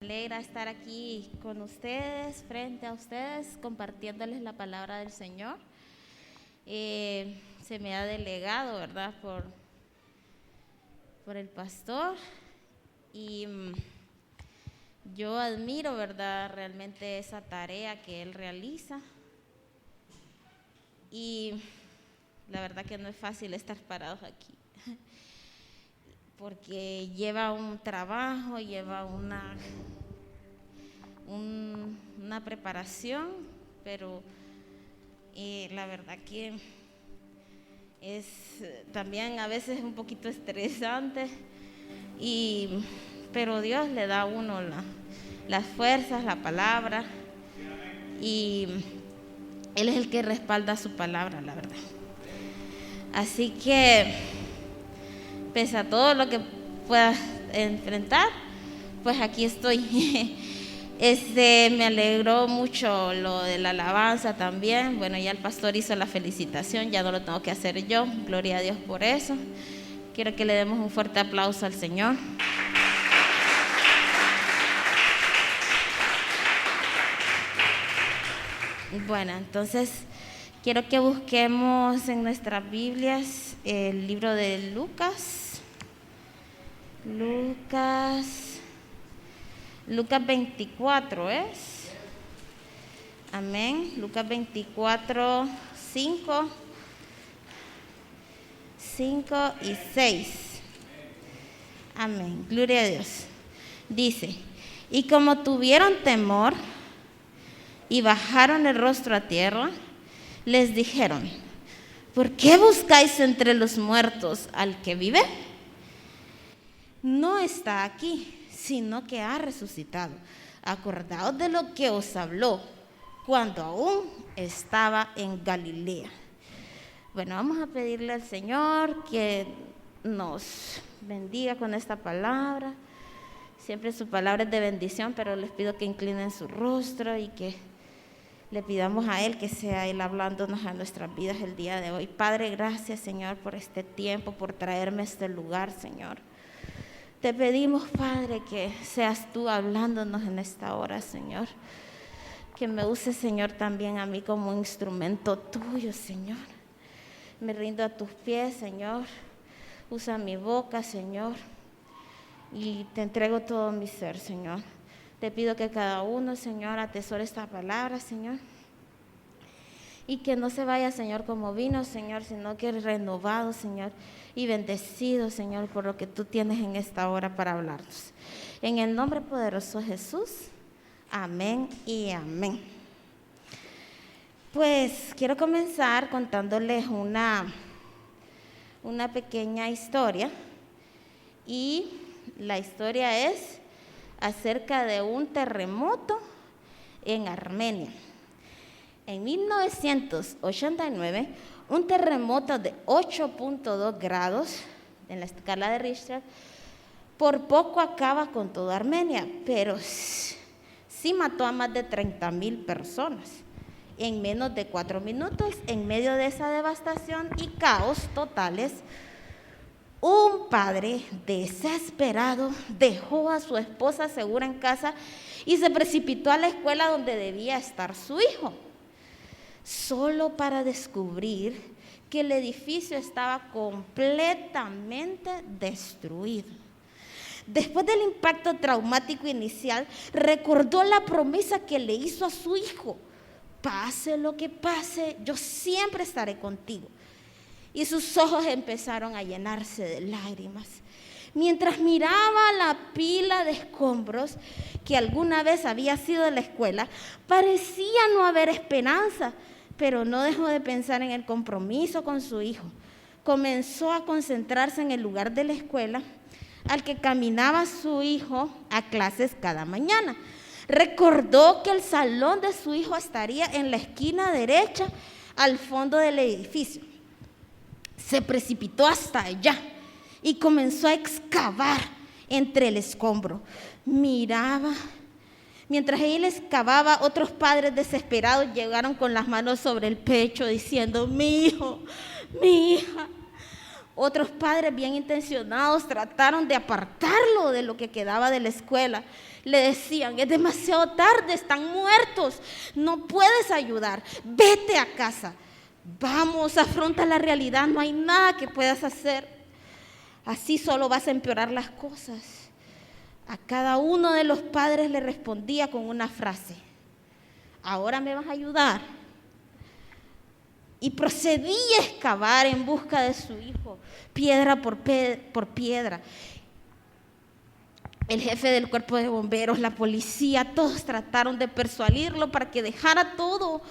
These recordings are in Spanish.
Me alegra estar aquí con ustedes, frente a ustedes, compartiéndoles la palabra del Señor. Se me ha delegado, ¿verdad?, por el pastor y yo admiro, ¿verdad?, realmente esa tarea que él realiza y la verdad que no es fácil estar parados aquí porque lleva un trabajo, lleva una preparación, pero la verdad que es también a veces un poquito estresante, pero Dios le da a uno las fuerzas, la palabra, y Él es el que respalda su palabra, la verdad. Así que pese a todo lo que pueda enfrentar, pues aquí estoy. Me alegró mucho lo de la alabanza también. Bueno, ya el pastor hizo la felicitación, ya no lo tengo que hacer yo. Gloria a Dios por eso. Quiero que le demos un fuerte aplauso al Señor. Bueno, entonces quiero que busquemos en nuestras Biblias el libro de Lucas 24 es. Amén. Lucas 24, 5 y 6. Amén. Gloria a Dios. Dice: y como tuvieron temor y bajaron el rostro a tierra, les dijeron: ¿por qué buscáis entre los muertos al que vive? No está aquí, sino que ha resucitado. Acordaos de lo que os habló cuando aún estaba en Galilea. Bueno, vamos a pedirle al Señor que nos bendiga con esta palabra. Siempre su palabra es de bendición, pero les pido que inclinen su rostro y que le pidamos a Él que sea Él hablándonos a nuestras vidas el día de hoy. Padre, gracias, Señor, por este tiempo, por traerme a este lugar, Señor. Te pedimos, Padre, que seas tú hablándonos en esta hora, Señor. Que me uses, Señor, también a mí como instrumento tuyo, Señor. Me rindo a tus pies, Señor. Usa mi boca, Señor. Y te entrego todo mi ser, Señor. Te pido que cada uno, Señor, atesore esta palabra, Señor. Y que no se vaya, Señor, como vino, Señor, sino que renovado, Señor, y bendecido, Señor, por lo que tú tienes en esta hora para hablarnos. En el nombre poderoso de Jesús, amén y amén. Pues quiero comenzar contándoles una pequeña historia. Y la historia es acerca de un terremoto en Armenia. En 1989, un terremoto de 8.2 grados en la escala de Richter por poco acaba con toda Armenia, pero sí mató a más de 30,000 personas en menos de 4 minutos. En medio de esa devastación y caos totales, un padre desesperado dejó a su esposa segura en casa y se precipitó a la escuela donde debía estar su hijo, solo para descubrir que el edificio estaba completamente destruido. Después del impacto traumático inicial, recordó la promesa que le hizo a su hijo: pase lo que pase, yo siempre estaré contigo. Y sus ojos empezaron a llenarse de lágrimas mientras miraba la pila de escombros que alguna vez había sido la escuela. Parecía no haber esperanza, pero no dejó de pensar en el compromiso con su hijo. Comenzó a concentrarse en el lugar de la escuela al que caminaba su hijo a clases cada mañana. Recordó que el salón de su hijo estaría en la esquina derecha al fondo del edificio. Se precipitó hasta allá y comenzó a excavar entre el escombro. Miraba. Mientras él excavaba, otros padres desesperados llegaron con las manos sobre el pecho diciendo: mi hijo, mi hija, Otros padres bien intencionados trataron de apartarlo de lo que quedaba de la escuela. Le decían, es demasiado tarde, están muertos, no puedes ayudar, vete a casa. Vamos, afronta la realidad, no hay nada que puedas hacer. Así solo vas a empeorar las cosas. A cada uno de los padres le respondía con una frase: ahora me vas a ayudar. Y procedía a excavar en busca de su hijo, piedra por piedra. El jefe del cuerpo de bomberos, la policía, todos trataron de persuadirlo para que dejara todo,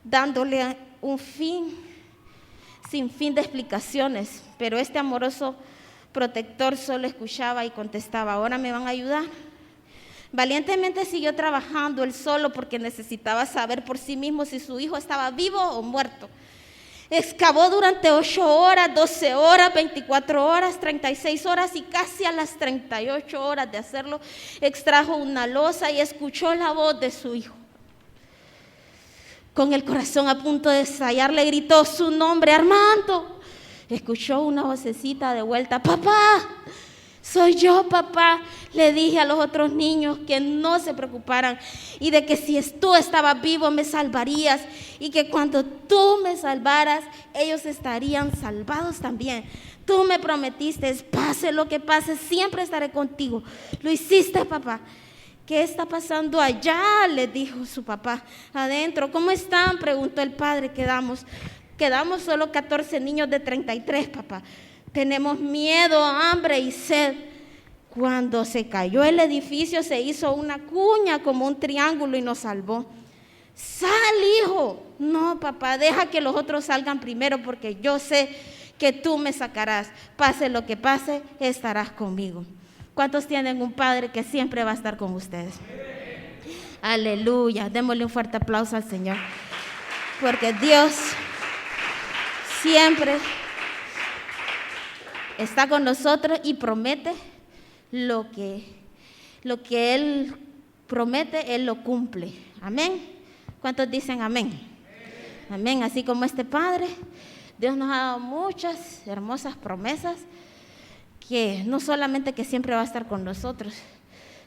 dándole un sin fin de explicaciones. Pero este amoroso protector solo escuchaba y contestaba: ahora me van a ayudar. Valientemente siguió trabajando él solo porque necesitaba saber por sí mismo si su hijo estaba vivo o muerto. Excavó durante 8 horas, 12 horas, 24 horas, 36 horas y casi a las 38 horas de hacerlo, extrajo una losa y escuchó la voz de su hijo. Con el corazón a punto de estallar, le gritó su nombre: Armando. Escuchó una vocecita de vuelta: papá. Soy yo, papá. Le dije a los otros niños que no se preocuparan y de que si tú estabas vivo me salvarías y que cuando tú me salvaras ellos estarían salvados también. Tú me prometiste, pase lo que pase, siempre estaré contigo. Lo hiciste, papá. ¿Qué está pasando allá?, le dijo su papá. Adentro. ¿Cómo están?, preguntó el padre. Quedamos solo 14 niños de 33, papá. Tenemos miedo, hambre y sed. Cuando se cayó el edificio se hizo una cuña como un triángulo y nos salvó. Sal, hijo. No, papá, deja que los otros salgan primero porque yo sé que tú me sacarás. Pase lo que pase, estarás conmigo. ¿Cuántos tienen un padre que siempre va a estar con ustedes? Aleluya. Démosle un fuerte aplauso al Señor. Porque Dios siempre está con nosotros y promete lo que Él promete, Él lo cumple. Amén. ¿Cuántos dicen amén? Amén. Así como este Padre, Dios nos ha dado muchas hermosas promesas que no solamente que siempre va a estar con nosotros,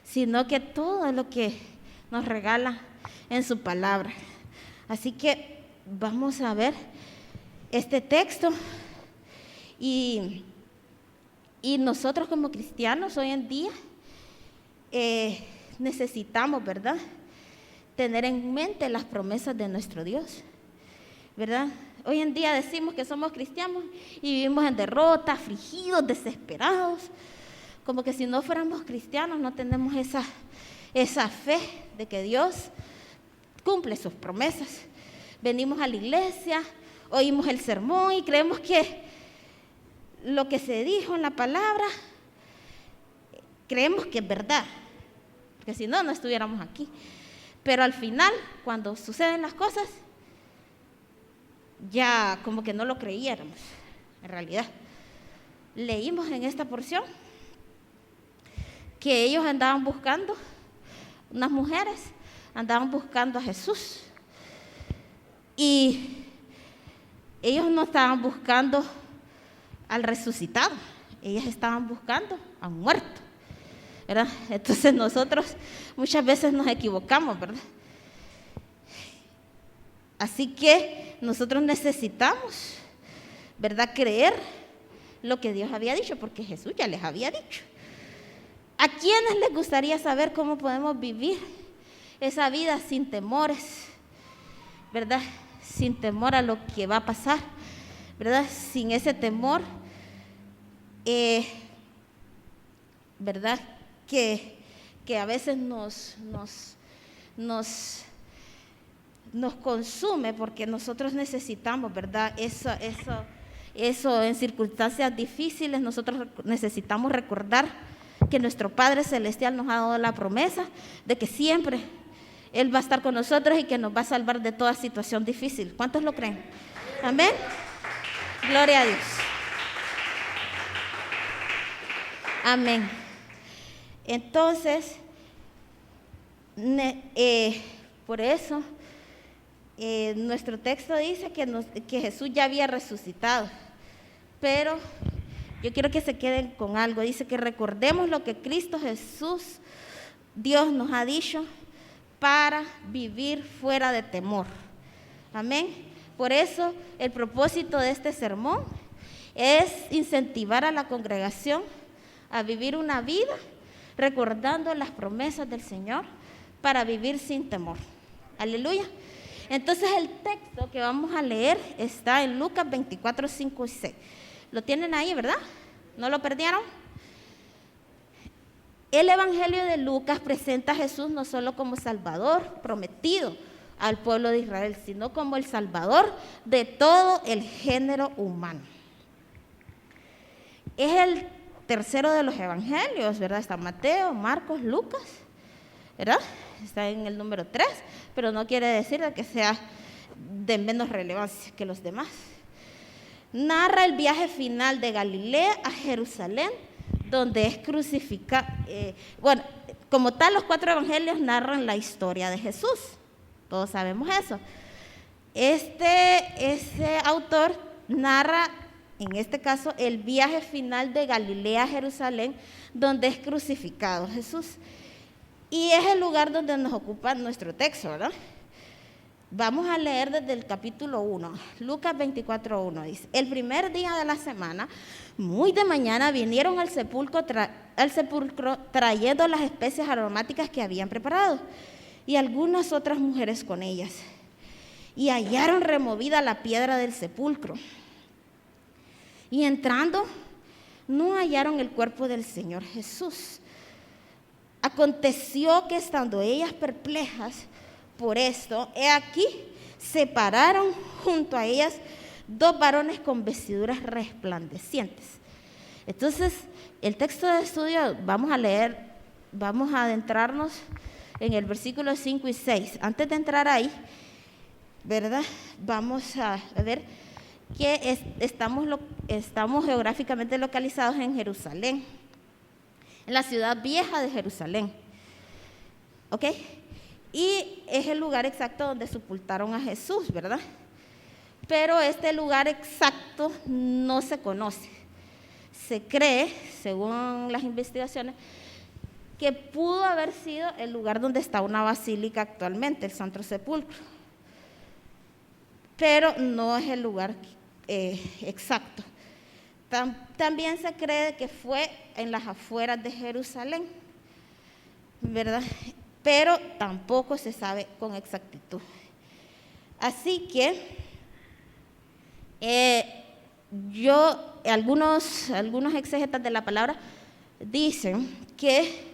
sino que todo lo que nos regala en su palabra. Así que vamos a ver este texto y nosotros como cristianos hoy en día necesitamos, ¿verdad?, tener en mente las promesas de nuestro Dios, ¿verdad? Hoy en día decimos que somos cristianos y vivimos en derrota, afligidos, desesperados, como que si no fuéramos cristianos no tenemos esa fe de que Dios cumple sus promesas. Venimos a la iglesia, oímos el sermón y creemos que lo que se dijo en la palabra, creemos que es verdad, porque si no, no estuviéramos aquí. Pero al final, cuando suceden las cosas, ya como que no lo creyéramos, en realidad. Leímos en esta porción que ellos andaban buscando, unas mujeres andaban buscando a Jesús. Y ellos no estaban buscando al resucitado, ellas estaban buscando a un muerto, ¿verdad? Entonces nosotros muchas veces nos equivocamos, ¿verdad? Así que nosotros necesitamos, ¿verdad?, creer lo que Dios había dicho, porque Jesús ya les había dicho. ¿A quiénes les gustaría saber cómo podemos vivir esa vida sin temores, ¿verdad?, sin temor a lo que va a pasar, ¿verdad?, sin ese temor, ¿verdad?, que a veces nos consume, porque nosotros necesitamos, ¿verdad?, eso en circunstancias difíciles. Nosotros necesitamos recordar que nuestro Padre Celestial nos ha dado la promesa de que siempre Él va a estar con nosotros y que nos va a salvar de toda situación difícil. ¿Cuántos lo creen? Amén. Gloria a Dios. Amén. Entonces, por eso, nuestro texto dice que Jesús ya había resucitado, pero yo quiero que se queden con algo. Dice que recordemos lo que Cristo Jesús, Dios nos ha dicho para vivir fuera de temor. Amén. Por eso el propósito de este sermón es incentivar a la congregación a vivir una vida recordando las promesas del Señor para vivir sin temor. Aleluya. Entonces el texto que vamos a leer está en Lucas 24, 5 y 6. Lo tienen ahí, ¿verdad? ¿No lo perdieron? El Evangelio de Lucas presenta a Jesús no solo como Salvador prometido al pueblo de Israel, sino como el Salvador de todo el género humano. Es el tercero de los evangelios, ¿verdad? Está Mateo, Marcos, Lucas, ¿verdad? Está en el número 3, pero no quiere decir que sea de menos relevancia que los demás. Narra el viaje final de Galilea a Jerusalén, donde es crucificado. Bueno, como tal, los 4 evangelios narran la historia de Jesús. Todos sabemos eso. Este autor narra, en este caso, el viaje final de Galilea a Jerusalén, donde es crucificado Jesús. Y es el lugar donde nos ocupa nuestro texto, ¿verdad? Vamos a leer desde el capítulo 1, Lucas 24, 1, dice: el primer día de la semana, muy de mañana, vinieron al sepulcro trayendo las especias aromáticas que habían preparado, y algunas otras mujeres con ellas, y hallaron removida la piedra del sepulcro. Y entrando, no hallaron el cuerpo del Señor Jesús. Aconteció que estando ellas perplejas por esto, he aquí, se pararon junto a ellas 2 varones con vestiduras resplandecientes. Entonces, el texto de estudio vamos a leer, vamos a adentrarnos en el versículo 5 y 6. Antes de entrar ahí, ¿verdad? Vamos a ver que estamos geográficamente localizados en Jerusalén, en la ciudad vieja de Jerusalén. ¿Ok? Y es el lugar exacto donde sepultaron a Jesús, ¿verdad? Pero este lugar exacto no se conoce. Se cree, según las investigaciones, que pudo haber sido el lugar donde está una basílica actualmente, el Santo Sepulcro. Pero no es el lugar exacto. También se cree que fue en las afueras de Jerusalén, ¿verdad? Pero tampoco se sabe con exactitud. Así que algunos exégetas de la palabra dicen que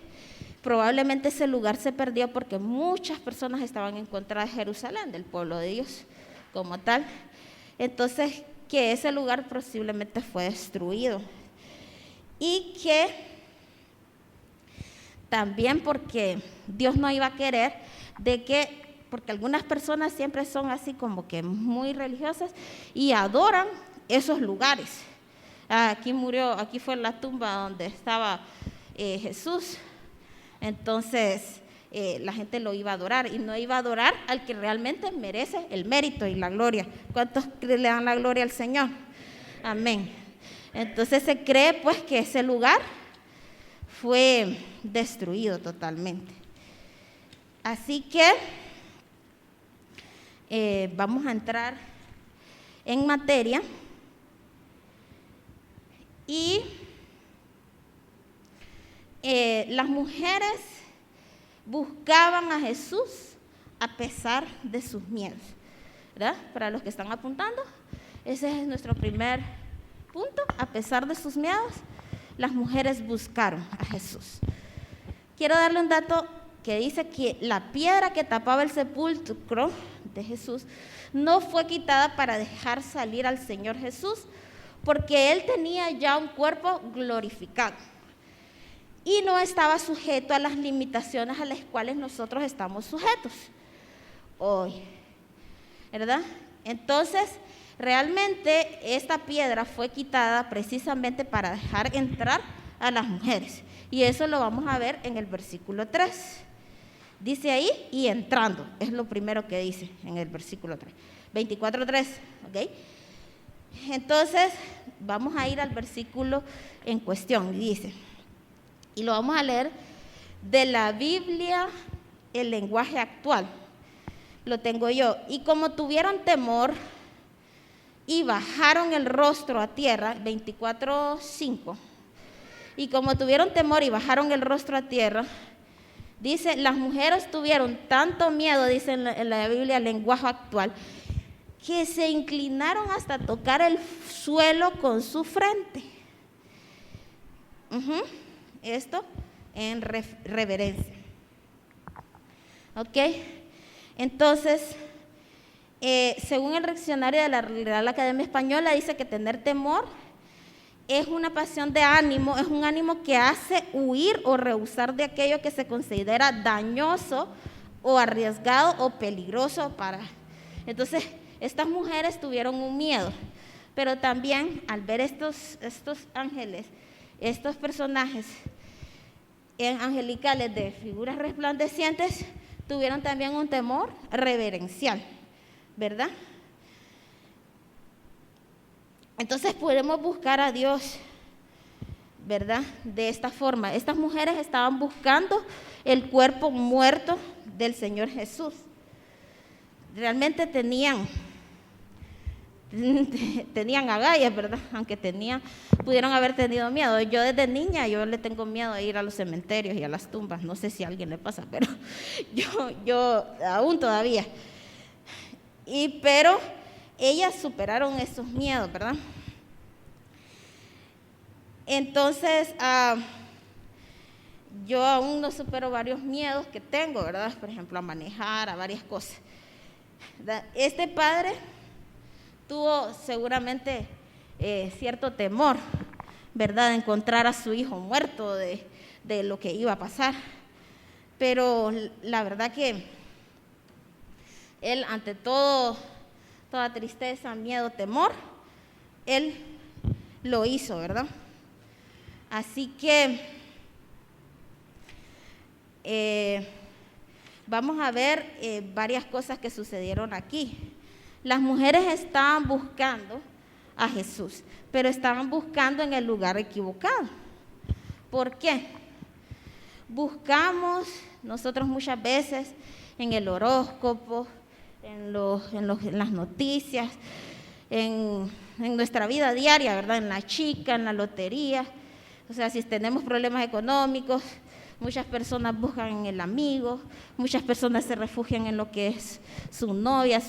probablemente ese lugar se perdió porque muchas personas estaban en contra de Jerusalén, del pueblo de Dios como tal. Entonces, que ese lugar posiblemente fue destruido. Y que también porque Dios no iba a querer porque algunas personas siempre son así como que muy religiosas y adoran esos lugares. Aquí fue la tumba donde estaba Jesús. Entonces, la gente lo iba a adorar y no iba a adorar al que realmente merece el mérito y la gloria. ¿Cuántos le dan la gloria al Señor? Amén. Entonces se cree pues que ese lugar fue destruido totalmente. Así que vamos a entrar en materia y las mujeres buscaban a Jesús a pesar de sus miedos, ¿verdad? Para los que están apuntando, ese es nuestro primer punto. A pesar de sus miedos, las mujeres buscaron a Jesús. Quiero darle un dato que dice que la piedra que tapaba el sepulcro de Jesús no fue quitada para dejar salir al Señor Jesús, porque Él tenía ya un cuerpo glorificado y no estaba sujeto a las limitaciones a las cuales nosotros estamos sujetos hoy, ¿verdad? Entonces, realmente esta piedra fue quitada precisamente para dejar entrar a las mujeres, y eso lo vamos a ver en el versículo 3. Dice ahí, y entrando, es lo primero que dice en el versículo 3, 24:3, ¿ok? Entonces, vamos a ir al versículo en cuestión, dice, y lo vamos a leer de la Biblia, el lenguaje actual. Lo tengo yo. Y como tuvieron temor y bajaron el rostro a tierra, 24:5. Y como tuvieron temor y bajaron el rostro a tierra, dice, las mujeres tuvieron tanto miedo, dice en la Biblia, el lenguaje actual, que se inclinaron hasta tocar el suelo con su frente. Esto en reverencia. ¿Ok? Entonces, según el diccionario de la Real Academia Española, dice que tener temor es una pasión de ánimo, es un ánimo que hace huir o rehusar de aquello que se considera dañoso o arriesgado o peligroso para. Entonces, estas mujeres tuvieron un miedo, pero también al ver estos ángeles, estos personajes angelicales de figuras resplandecientes, tuvieron también un temor reverencial, ¿verdad? Entonces podemos buscar a Dios, ¿verdad? De esta forma. Estas mujeres estaban buscando el cuerpo muerto del Señor Jesús. Realmente tenían agallas, ¿verdad? Aunque pudieron haber tenido miedo. Yo desde niña, yo le tengo miedo de ir a los cementerios y a las tumbas. No sé si a alguien le pasa, pero yo aún todavía. Pero ellas superaron esos miedos, ¿verdad? Entonces, yo aún no supero varios miedos que tengo, ¿verdad? Por ejemplo, a manejar, a varias cosas. Este padre tuvo seguramente cierto temor, ¿verdad? De encontrar a su hijo muerto, de lo que iba a pasar. Pero la verdad que él, ante toda tristeza, miedo, temor, él lo hizo, ¿verdad? Así que vamos a ver varias cosas que sucedieron aquí. Las mujeres estaban buscando a Jesús, pero estaban buscando en el lugar equivocado. ¿Por qué? Buscamos nosotros muchas veces en el horóscopo, en las noticias, en nuestra vida diaria, ¿verdad? En la chica, en la lotería. O sea, si tenemos problemas económicos, muchas personas buscan en el amigo, muchas personas se refugian en lo que es su novia,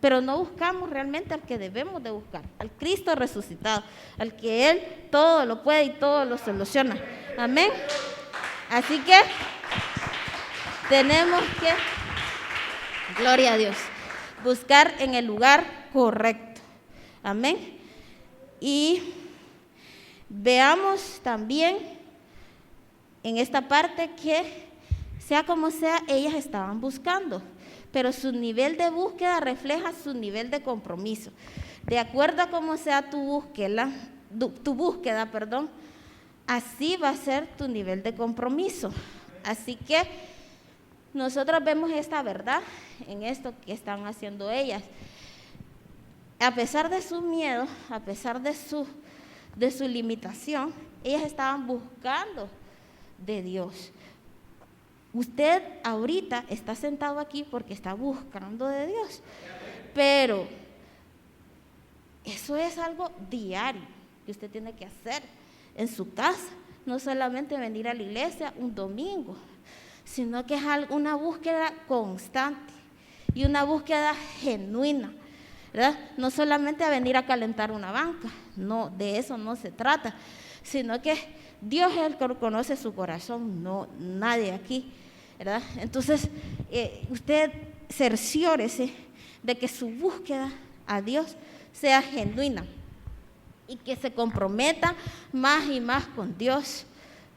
pero no buscamos realmente al que debemos de buscar, al Cristo resucitado, al que Él todo lo puede y todo lo soluciona. Amén. Así que tenemos que, gloria a Dios, buscar en el lugar correcto. Amén. Y veamos también en esta parte que, sea como sea, ellas estaban buscando, pero su nivel de búsqueda refleja su nivel de compromiso. De acuerdo a cómo sea tu búsqueda, así va a ser tu nivel de compromiso. Así que nosotros vemos esta verdad en esto que están haciendo ellas. A pesar de su miedo, a pesar de su limitación, ellas estaban buscando de Dios. Usted ahorita está sentado aquí porque está buscando de Dios, pero eso es algo diario que usted tiene que hacer en su casa, no solamente venir a la iglesia un domingo, sino que es una búsqueda constante y una búsqueda genuina, ¿verdad? No solamente a venir a calentar una banca, no, de eso no se trata, sino que Dios es el que conoce su corazón, no nadie aquí, ¿verdad? Entonces, usted cerciórese de que su búsqueda a Dios sea genuina y que se comprometa más y más con Dios,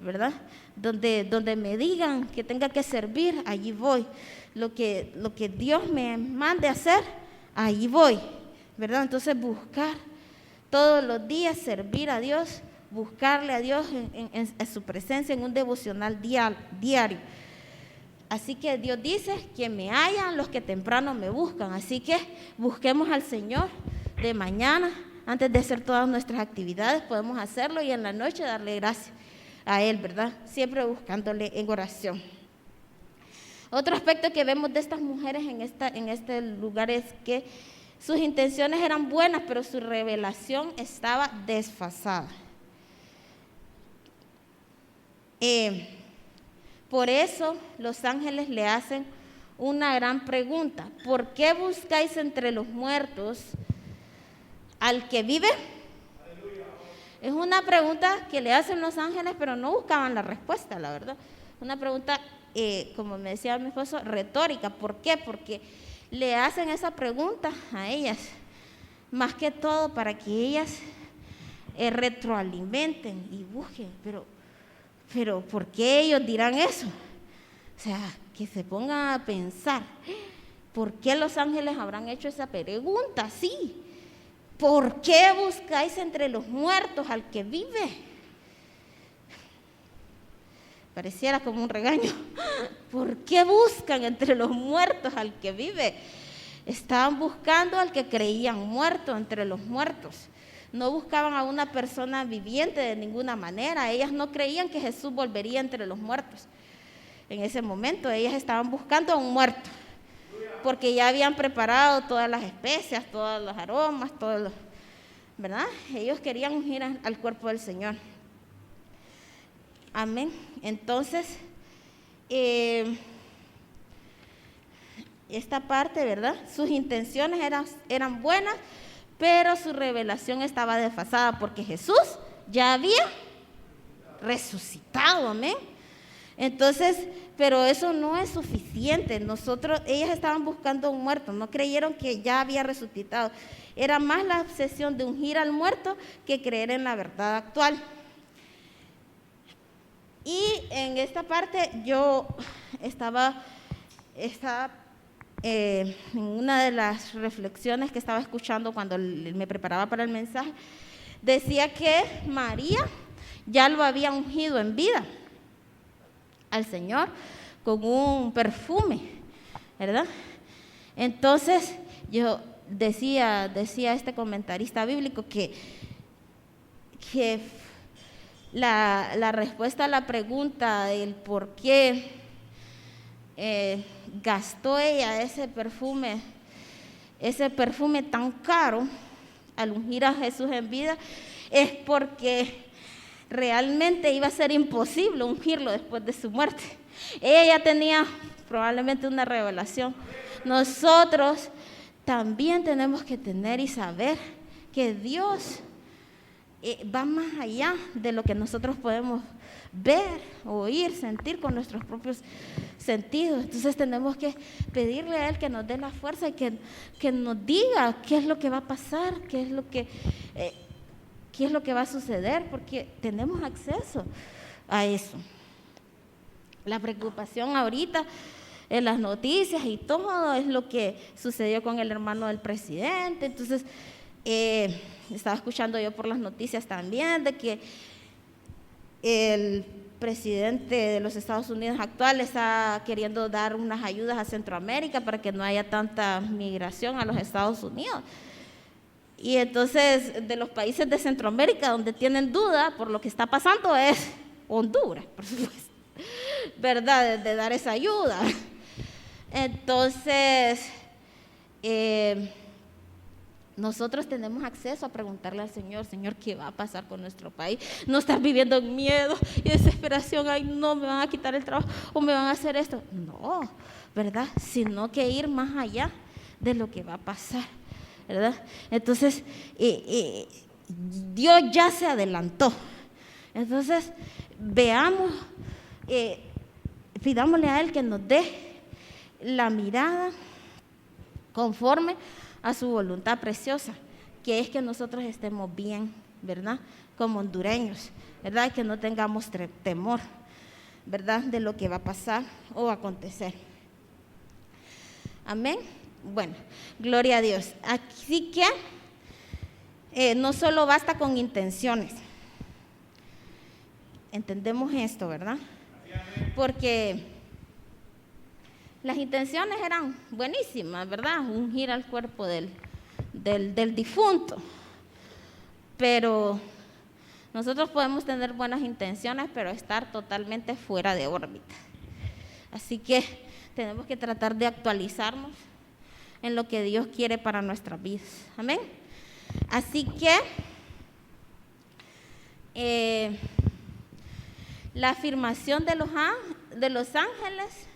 ¿verdad? Donde me digan que tenga que servir, allí voy. Lo que Dios me mande a hacer, allí voy, ¿verdad? Entonces buscar todos los días, servir a Dios, buscarle a Dios en su presencia, en un devocional diario. Así que Dios dice que me hallan los que temprano me buscan. Así que busquemos al Señor de mañana, antes de hacer todas nuestras actividades, podemos hacerlo y en la noche darle gracias a Él, ¿verdad? Siempre buscándole en oración. Otro aspecto que vemos de estas mujeres en este lugar es que sus intenciones eran buenas, pero su revelación estaba desfasada. Por eso los ángeles le hacen una gran pregunta: ¿por qué buscáis entre los muertos al que vive? Es una pregunta que le hacen los ángeles, pero no buscaban la respuesta, la verdad. Una pregunta, como me decía mi esposo, retórica. ¿Por qué? Porque le hacen esa pregunta a ellas, más que todo para que ellas retroalimenten y busquen. Pero ¿por qué ellos dirán eso? O sea, que se pongan a pensar, ¿por qué los ángeles habrán hecho esa pregunta? Sí. ¿Por qué buscáis entre los muertos al que vive? Pareciera como un regaño. ¿Por qué buscan entre los muertos al que vive? Estaban buscando al que creían muerto entre los muertos. No buscaban a una persona viviente de ninguna manera. Ellas no creían que Jesús volvería entre los muertos. En ese momento ellas estaban buscando a un muerto, porque ya habían preparado todas las especias, todos los aromas, ¿verdad? Ellos querían ungir al cuerpo del Señor. Amén. Entonces, esta parte, ¿verdad? Sus intenciones eran buenas, pero su revelación estaba desfasada, porque Jesús ya había resucitado, amén. Entonces, pero eso no es suficiente. Ellas estaban buscando a un muerto, no creyeron que ya había resucitado. Era más la obsesión de ungir al muerto que creer en la verdad actual. Y en esta parte yo estaba en una de las reflexiones que estaba escuchando cuando me preparaba para el mensaje, decía que María ya lo había ungido en vida al Señor con un perfume, ¿verdad? Entonces yo decía este comentarista bíblico que la respuesta a la pregunta del por qué gastó ella ese perfume tan caro al ungir a Jesús en vida, es porque realmente iba a ser imposible ungirlo después de su muerte. Ella ya tenía probablemente una revelación. Nosotros también tenemos que tener y saber que Dios va más allá de lo que nosotros podemos ver, oír, sentir con nuestros propios sentidos. Entonces tenemos que pedirle a Él que nos dé la fuerza y que nos diga qué es lo que va a pasar, qué es lo que va a suceder, porque tenemos acceso a eso. La preocupación ahorita en las noticias y todo es lo que sucedió con el hermano del presidente. Entonces estaba escuchando yo por las noticias también de que el presidente de los Estados Unidos actual está queriendo dar unas ayudas a Centroamérica para que no haya tanta migración a los Estados Unidos. Y entonces, de los países de Centroamérica donde tienen duda por lo que está pasando es Honduras, por supuesto, ¿verdad? De dar esa ayuda. Entonces, nosotros tenemos acceso a preguntarle al Señor: Señor, ¿qué va a pasar con nuestro país? No estás viviendo en miedo y desesperación. Ay, no, me van a quitar el trabajo o me van a hacer esto. No, ¿verdad? Sino que ir más allá de lo que va a pasar, ¿verdad? Entonces, Dios ya se adelantó. Entonces, veamos, pidámosle a Él que nos dé la mirada conforme a su voluntad preciosa, que es que nosotros estemos bien, ¿verdad? Como hondureños, ¿verdad? Que no tengamos temor, ¿verdad? De lo que va a pasar o acontecer. Amén. Bueno, gloria a Dios. Así que no solo basta con intenciones. Entendemos esto, ¿verdad? Porque Las intenciones eran buenísimas, ¿verdad? Ungir al cuerpo del difunto. Pero nosotros podemos tener buenas intenciones, pero estar totalmente fuera de órbita. Así que tenemos que tratar de actualizarnos en lo que Dios quiere para nuestras vidas. Amén. Así que la afirmación de los ángeles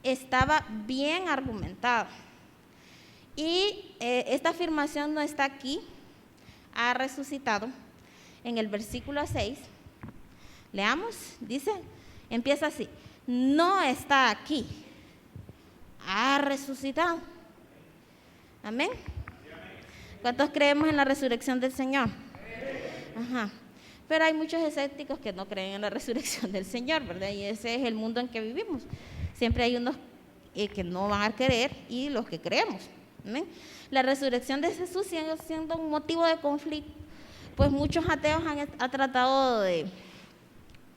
estaba bien argumentada. Y esta afirmación no está aquí, ha resucitado. En el versículo 6, leamos, dice, empieza así: no está aquí, ha resucitado. Amén. ¿Cuántos creemos en la resurrección del Señor? Ajá. Pero hay muchos escépticos que no creen en la resurrección del Señor, ¿verdad? Y ese es el mundo en que vivimos. Siempre hay unos que no van a creer y los que creemos. ¿Amén? La resurrección de Jesús sigue siendo un motivo de conflicto, pues muchos ateos han tratado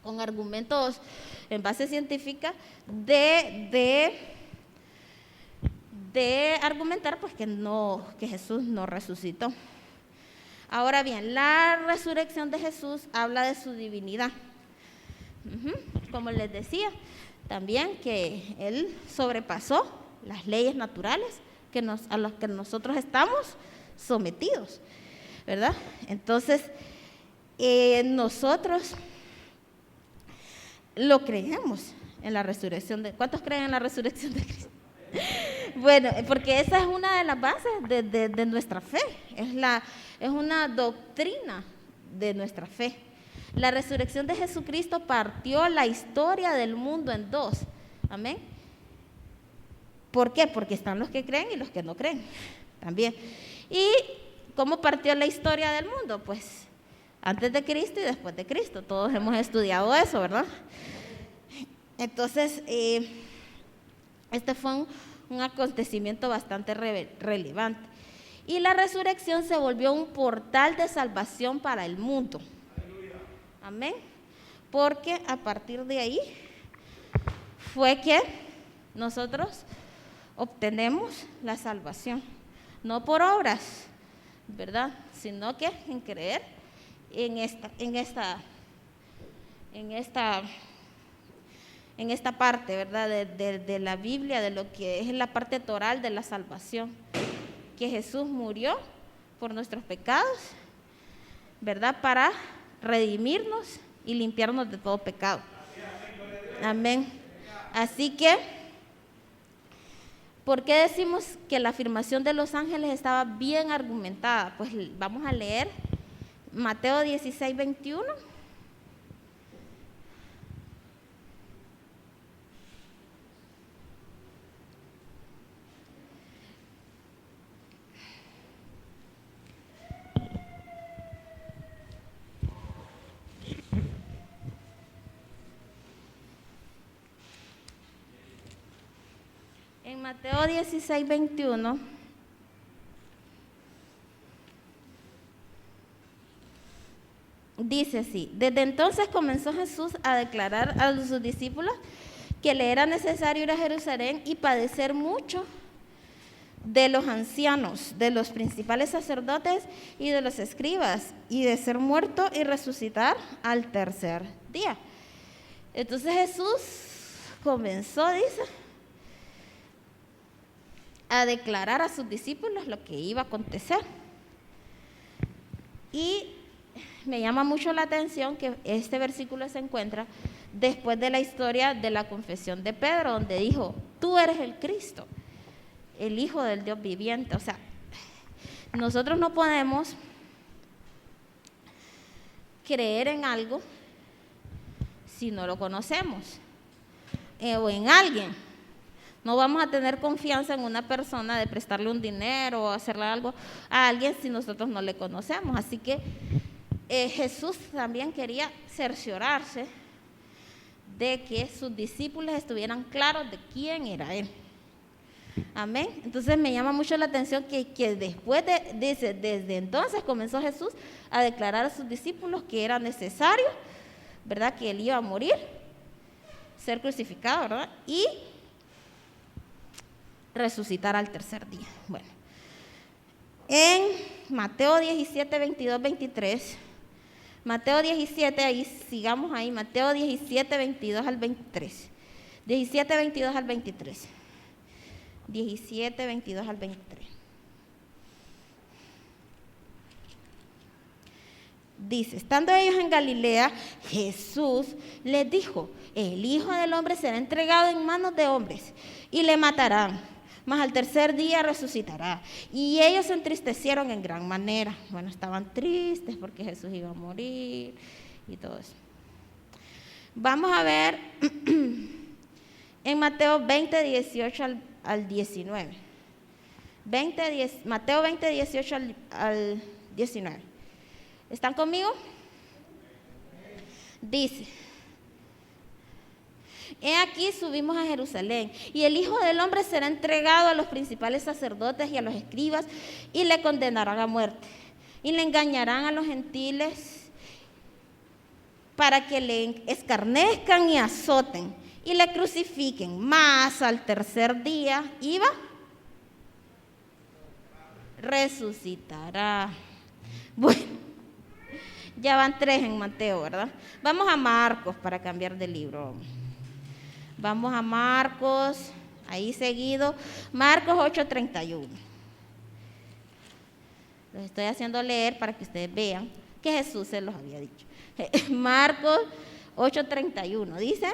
con argumentos en base científica de argumentar pues que Jesús no resucitó. Ahora bien, la resurrección de Jesús habla de su divinidad. Como les decía, también que Él sobrepasó las leyes naturales a las que nosotros estamos sometidos, ¿verdad? Entonces, nosotros lo creemos en la resurrección de... ¿Cuántos creen en la resurrección de Cristo? Bueno, porque esa es una de las bases de nuestra fe, es una doctrina de nuestra fe. La resurrección de Jesucristo partió la historia del mundo en dos. Amén. ¿Por qué? Porque están los que creen y los que no creen también. ¿Y cómo partió la historia del mundo? Pues antes de Cristo y después de Cristo. Todos hemos estudiado eso, ¿verdad? Entonces, este fue un acontecimiento bastante relevante. Y la resurrección se volvió un portal de salvación para el mundo. Amén. Porque a partir de ahí fue que nosotros obtenemos la salvación. No por obras, ¿verdad? Sino que en creer en esta parte, ¿verdad? De la Biblia, de lo que es la parte toral de la salvación, que Jesús murió por nuestros pecados, ¿verdad? Para redimirnos y limpiarnos de todo pecado. Amén. Así que, ¿por qué decimos que la afirmación de los ángeles estaba bien argumentada? Pues vamos a leer Mateo 16, 21. En Mateo 16, 21, dice así: desde entonces comenzó Jesús a declarar a sus discípulos que le era necesario ir a Jerusalén y padecer mucho de los ancianos, de los principales sacerdotes y de los escribas, y de ser muerto y resucitar al tercer día. Entonces Jesús comenzó, dice, a declarar a sus discípulos lo que iba a acontecer. Y me llama mucho la atención que este versículo se encuentra después de la historia de la confesión de Pedro, donde dijo: tú eres el Cristo, el Hijo del Dios viviente. O sea, nosotros no podemos creer en algo si no lo conocemos, o en alguien. No vamos a tener confianza en una persona de prestarle un dinero o hacerle algo a alguien si nosotros no le conocemos. Así que Jesús también quería cerciorarse de que sus discípulos estuvieran claros de quién era Él. Amén. Entonces me llama mucho la atención que después dice, desde entonces comenzó Jesús a declarar a sus discípulos que era necesario, ¿verdad?, que Él iba a morir, ser crucificado, ¿verdad?, y resucitará al tercer día. Bueno, en Mateo 17, 22, 23, Mateo 17, ahí sigamos ahí, Mateo 17, 22 al 23. 17, 22 al 23. 17, 22 al 23. Dice, estando ellos en Galilea, Jesús les dijo, el Hijo del Hombre será entregado en manos de hombres y le matarán, mas al tercer día resucitará. Y ellos se entristecieron en gran manera. Bueno, estaban tristes porque Jesús iba a morir y todo eso. Vamos a ver en Mateo 20, 18 al 19. Mateo 20, 18 al 19. ¿Están conmigo? Dice, he aquí subimos a Jerusalén, y el Hijo del Hombre será entregado a los principales sacerdotes y a los escribas, y le condenarán a muerte, y le engañarán a los gentiles para que le escarnezcan y azoten, y le crucifiquen, mas al tercer día resucitará. Bueno, ya van 3 en Mateo, ¿verdad? Vamos a Marcos para cambiar de libro. Vamos a Marcos, ahí seguido, Marcos 8:31. Los estoy haciendo leer para que ustedes vean que Jesús se los había dicho. Marcos 8:31 dice,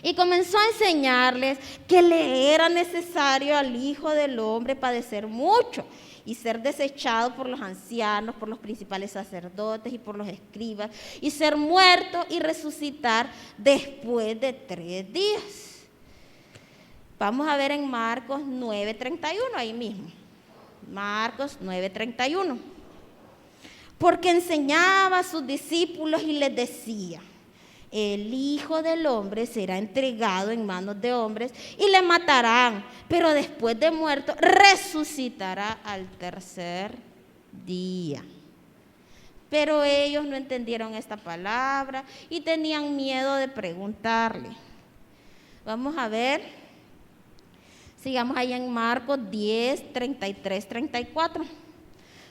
y comenzó a enseñarles que le era necesario al Hijo del Hombre padecer mucho y ser desechado por los ancianos, por los principales sacerdotes y por los escribas, y ser muerto y resucitar después de 3 días. Vamos a ver en Marcos 9:31, ahí mismo. Marcos 9:31. Porque enseñaba a sus discípulos y les decía, el Hijo del Hombre será entregado en manos de hombres y le matarán, pero después de muerto resucitará al tercer día. Pero ellos no entendieron esta palabra y tenían miedo de preguntarle. Vamos a ver, sigamos ahí en Marcos 10, 33, 34.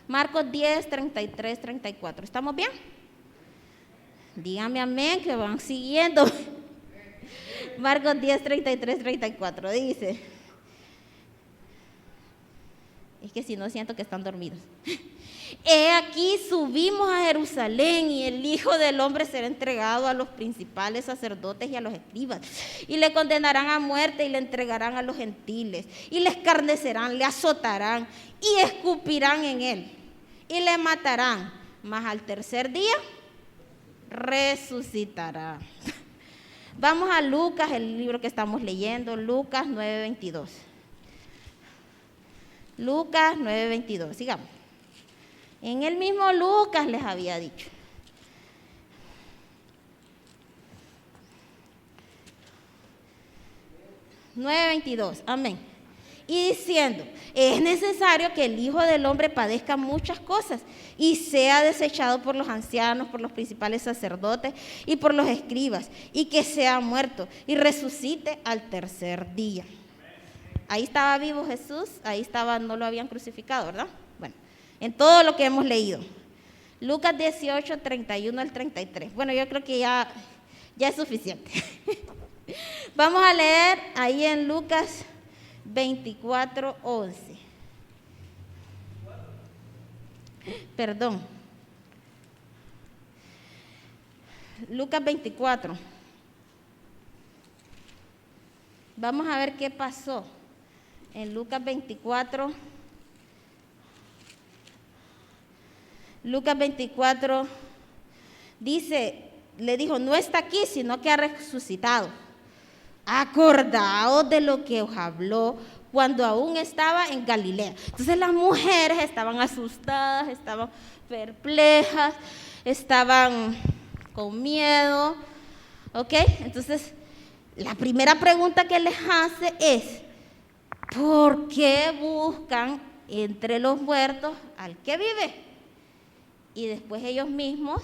Marcos 10, 33, 34. ¿Estamos bien? Díganme amén, que van siguiendo. Marcos 10, 33, 34 dice. Es que si no siento que están dormidos. He aquí subimos a Jerusalén y el Hijo del Hombre será entregado a los principales sacerdotes y a los escribas. Y le condenarán a muerte y le entregarán a los gentiles. Y le escarnecerán, le azotarán y escupirán en él. Y le matarán, mas al tercer día resucitará. Vamos a Lucas, el libro que estamos leyendo, Lucas 9:22. Lucas 9:22, sigamos. En el mismo Lucas les había dicho. (9:22), amén. Y diciendo, es necesario que el Hijo del Hombre padezca muchas cosas y sea desechado por los ancianos, por los principales sacerdotes y por los escribas, y que sea muerto y resucite al tercer día. Ahí estaba vivo Jesús, ahí estaba, no lo habían crucificado, ¿verdad? Bueno, en todo lo que hemos leído. Lucas 18, 31 al 33. Bueno, yo creo que ya es suficiente. Vamos a leer ahí en Lucas 24:11. Perdón. Lucas 24. Vamos a ver qué pasó en Lucas 24. Lucas 24 dice, le dijo, no está aquí, sino que ha resucitado. Acordaos de lo que os habló cuando aún estaba en Galilea. Entonces las mujeres estaban asustadas, estaban perplejas, estaban con miedo, ¿ok? Entonces la primera pregunta que les hace es, ¿por qué buscan entre los muertos al que vive? Y después ellos mismos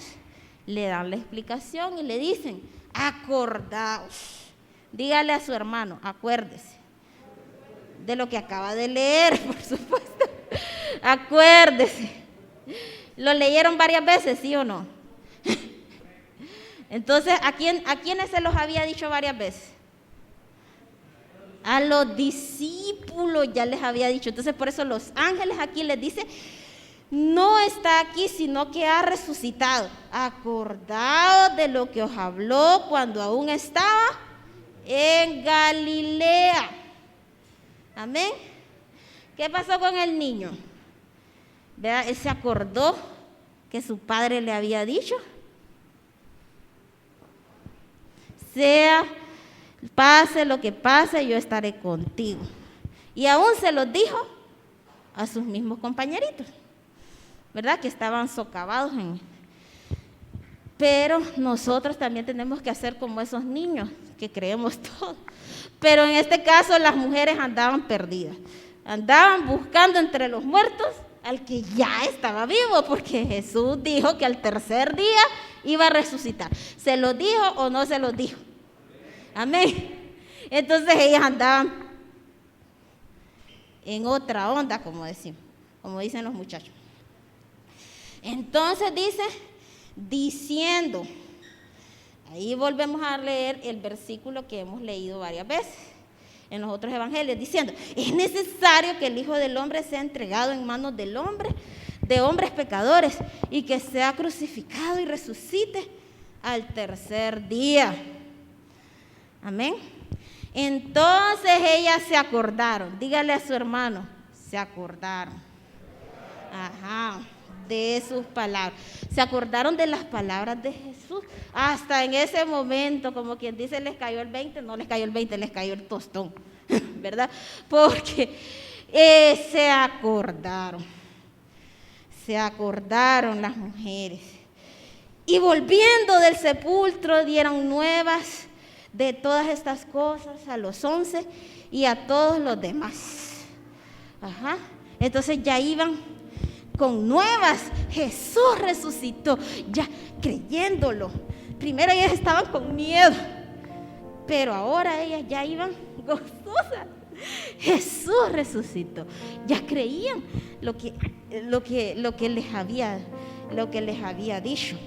le dan la explicación y le dicen, acordaos. Dígale a su hermano, acuérdese. de lo que acaba de leer, por supuesto. Acuérdese. ¿Lo leyeron varias veces, sí o no? Entonces, ¿a quiénes se los había dicho varias veces? A los discípulos ya les había dicho. Entonces, por eso los ángeles aquí les dice, no está aquí, sino que ha resucitado. Acordaos de lo que os habló cuando aún estaba en Galilea. Amén. ¿Qué pasó con el niño? ¿Verdad? Él se acordó que su padre le había dicho, pase lo que pase, yo estaré contigo. Y aún se los dijo a sus mismos compañeritos, ¿verdad? Que estaban socavados Pero nosotros también tenemos que hacer como esos niños que creemos todo. Pero en este caso las mujeres andaban perdidas. Andaban buscando entre los muertos al que ya estaba vivo, porque Jesús dijo que al tercer día iba a resucitar. ¿Se lo dijo o no se lo dijo? Amén. Entonces ellas andaban en otra onda, como dicen los muchachos. Entonces diciendo, ahí volvemos a leer el versículo que hemos leído varias veces en los otros evangelios, diciendo, es necesario que el Hijo del Hombre sea entregado en manos de hombres pecadores, y que sea crucificado y resucite al tercer día. Amén. Entonces ellas se acordaron, dígale a su hermano, se acordaron. De sus palabras. Se acordaron de las palabras de Jesús. Hasta en ese momento, como quien dice, les cayó el 20, no les cayó el 20, les cayó el tostón, ¿verdad? Porque se acordaron las mujeres. Y volviendo del sepulcro, dieron nuevas de todas estas cosas a los 11 y a todos los demás. Entonces ya iban con nuevas. Jesús resucitó, ya creyéndolo. Primero ellas estaban con miedo, pero ahora ellas ya iban gozosas. Jesús resucitó, ya creían lo que les había dicho.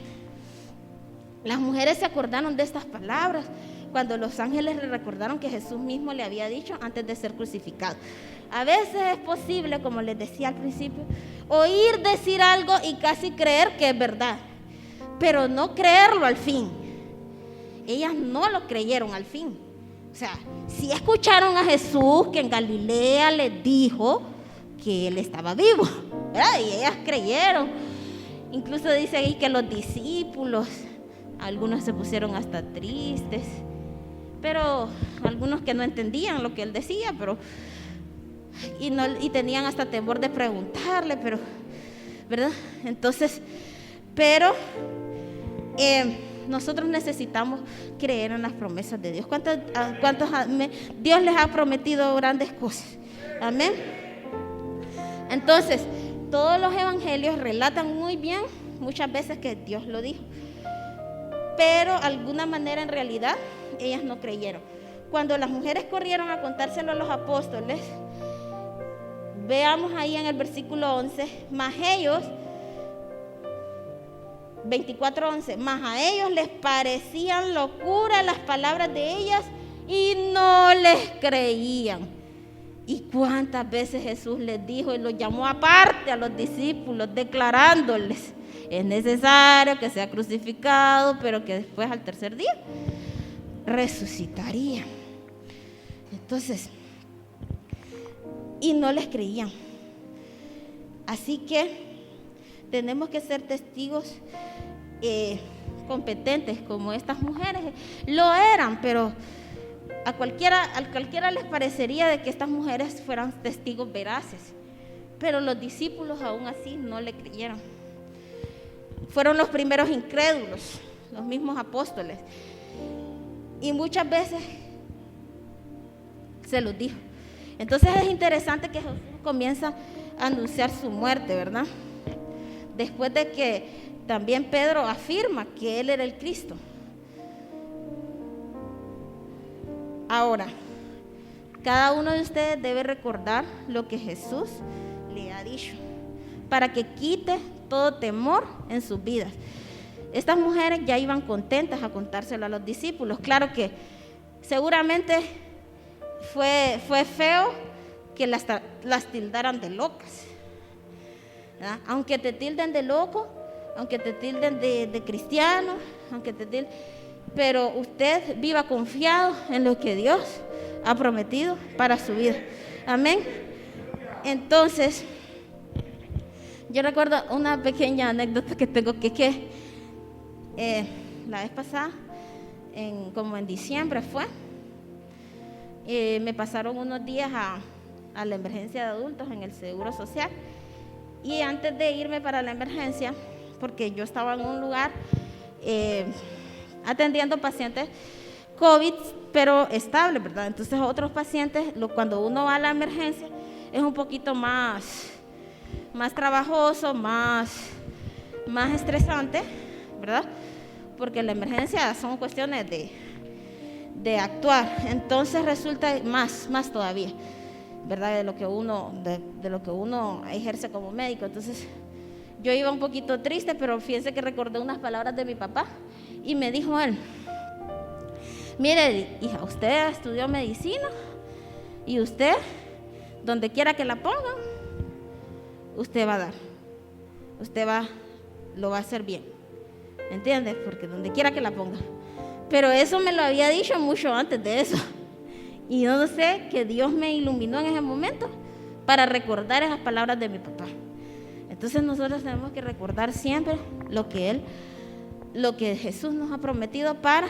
Las mujeres se acordaron de estas palabras cuando los ángeles le recordaron que Jesús mismo le había dicho antes de ser crucificado. A veces es posible, como les decía al principio, oír decir algo y casi creer que es verdad, pero no creerlo al fin. Ellas no lo creyeron al fin. O sea, sí escucharon a Jesús que en Galilea les dijo que Él estaba vivo, ¿verdad? Y ellas creyeron. Incluso dice ahí que los discípulos, algunos se pusieron hasta tristes, pero algunos que no entendían lo que Él decía, y tenían hasta temor de preguntarle, pero, ¿verdad? Entonces, nosotros necesitamos creer en las promesas de Dios. ¿Cuántos Dios les ha prometido grandes cosas? Amén. Entonces, todos los evangelios relatan muy bien muchas veces que Dios lo dijo, pero de alguna manera en realidad ellas no creyeron. Cuando las mujeres corrieron a contárselo a los apóstoles, veamos ahí en el versículo 11, más ellos, 24:11, más a ellos les parecían locura las palabras de ellas y no les creían. ¿Y cuántas veces Jesús les dijo y los llamó aparte a los discípulos, declarándoles, es necesario que sea crucificado, pero que después al tercer día resucitaría? Entonces, y no les creían. Así que tenemos que ser testigos competentes como estas mujeres lo eran, pero a cualquiera les parecería de que estas mujeres fueran testigos veraces, pero los discípulos aún así no le creyeron. Fueron los primeros incrédulos, los mismos apóstoles, y muchas veces se los dijo. Entonces es interesante que Jesús comienza a anunciar su muerte, ¿verdad? Después de que también Pedro afirma que Él era el Cristo. Ahora, Cada uno de ustedes debe recordar lo que Jesús le ha dicho, para que quite todo temor en sus vidas. Estas mujeres ya iban contentas a contárselo a los discípulos. Claro que seguramente fue feo que las tildaran de locas, ¿verdad? Aunque te tilden de loco, aunque te tilden de cristiano, pero usted viva confiado en lo que Dios ha prometido para su vida. Amén. Entonces, yo recuerdo una pequeña anécdota que tengo que la vez pasada, como en diciembre fue, me pasaron unos días a la emergencia de adultos en el Seguro Social, y antes de irme para la emergencia, porque yo estaba en un lugar atendiendo pacientes COVID, pero estable, ¿verdad? Entonces otros pacientes, cuando uno va a la emergencia, es un poquito más trabajoso, más estresante, ¿verdad? Porque la emergencia son cuestiones de actuar. Entonces resulta más todavía, ¿verdad? De lo que uno ejerce como médico. Entonces yo iba un poquito triste, pero fíjense que recordé unas palabras de mi papá y me dijo él: mire, hija, usted estudió medicina y usted, donde quiera que la pongan, usted va a dar, lo va a hacer bien, ¿entiendes? Porque donde quiera que la ponga. Pero eso me lo había dicho mucho antes de eso, y yo no sé, que Dios me iluminó en ese momento para recordar esas palabras de mi papá. Entonces nosotros tenemos que recordar siempre lo que Jesús nos ha prometido, para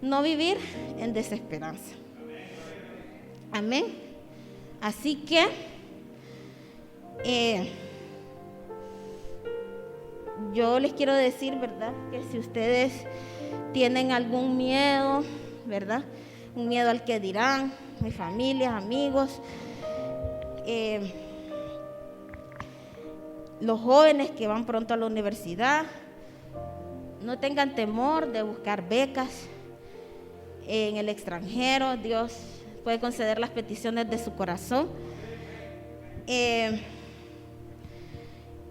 no vivir en desesperanza. Amén. Así que yo les quiero decir, ¿verdad?, que si ustedes tienen algún miedo, ¿verdad?, un miedo al que dirán, mi familia, amigos, los jóvenes que van pronto a la universidad, no tengan temor de buscar becas en el extranjero. Dios puede conceder las peticiones de su corazón.